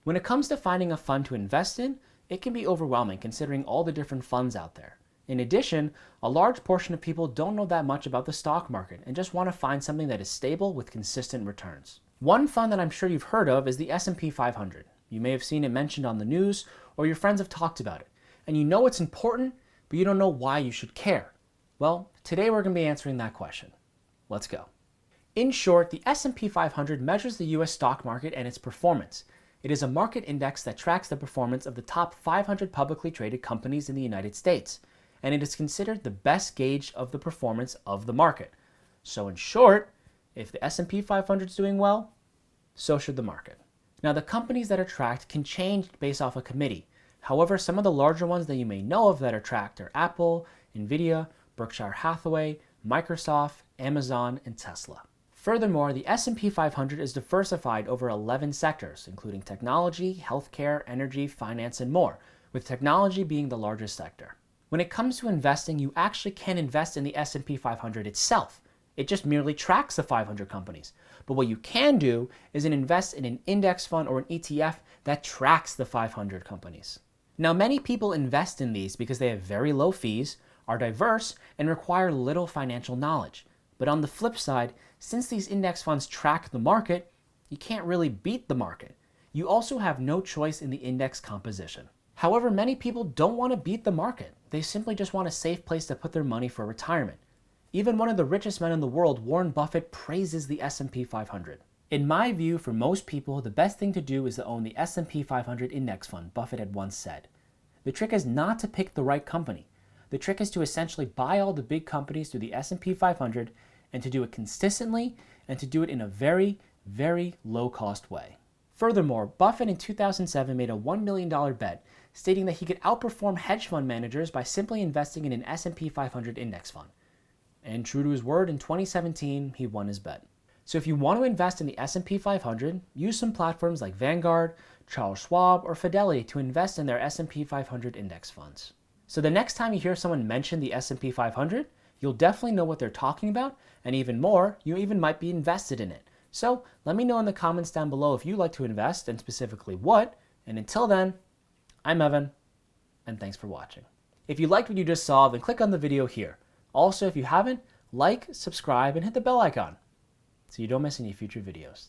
When it comes to finding a fund to invest in, it can be overwhelming considering all the different funds out there. In addition, a large portion of people don't know that much about the stock market and just want to find something that is stable with consistent returns. One fund that I'm sure you've heard of is the S&P 500. You may have seen it mentioned on the news, or your friends have talked about it. And you know it's important, but you don't know why you should care. Well, today we're going to be answering that question. Let's go. In short, the S&P 500 measures the US stock market and its performance. It is a market index that tracks the performance of the top 500 publicly traded companies in the United States, and it is considered the best gauge of the performance of the market. So in short, if the S&P 500 is doing well, so should the market. Now, the companies that are tracked can change based off a committee. However, some of the larger ones that you may know of that are tracked are Apple, Nvidia, Berkshire Hathaway, Microsoft, Amazon, and Tesla. Furthermore, the S&P 500 is diversified over 11 sectors, including technology, healthcare, energy, finance, and more, with technology being the largest sector. When it comes to investing, you actually can invest in the S&P 500 itself. It just merely tracks the 500 companies. But what you can do is invest in an index fund or an ETF that tracks the 500 companies. Now, many people invest in these because they have very low fees, are diverse, and require little financial knowledge. But on the flip side, since these index funds track the market, you can't really beat the market. You also have no choice in the index composition. However, many people don't want to beat the market. They simply just want a safe place to put their money for retirement. Even one of the richest men in the world, Warren Buffett, praises the S&P 500. In my view, for most people, the best thing to do is to own the S&P 500 index fund, Buffett had once said. The trick is not to pick the right company. The trick is to essentially buy all the big companies through the S&P 500 and to do it consistently and to do it in a very, very low-cost way. Furthermore, Buffett in 2007 made a $1 million bet stating that he could outperform hedge fund managers by simply investing in an S&P 500 index fund. And true to his word, in 2017, he won his bet. So if you want to invest in the S&P 500, use some platforms like Vanguard, Charles Schwab, or Fidelity to invest in their S&P 500 index funds. So the next time you hear someone mention the S&P 500, you'll definitely know what they're talking about, and even more, you even might be invested in it. So let me know in the comments down below if you like to invest, and specifically what. And until then, I'm Evan, and thanks for watching. If you liked what you just saw, then click on the video here. Also, if you haven't, like, subscribe, and hit the bell icon so you don't miss any future videos.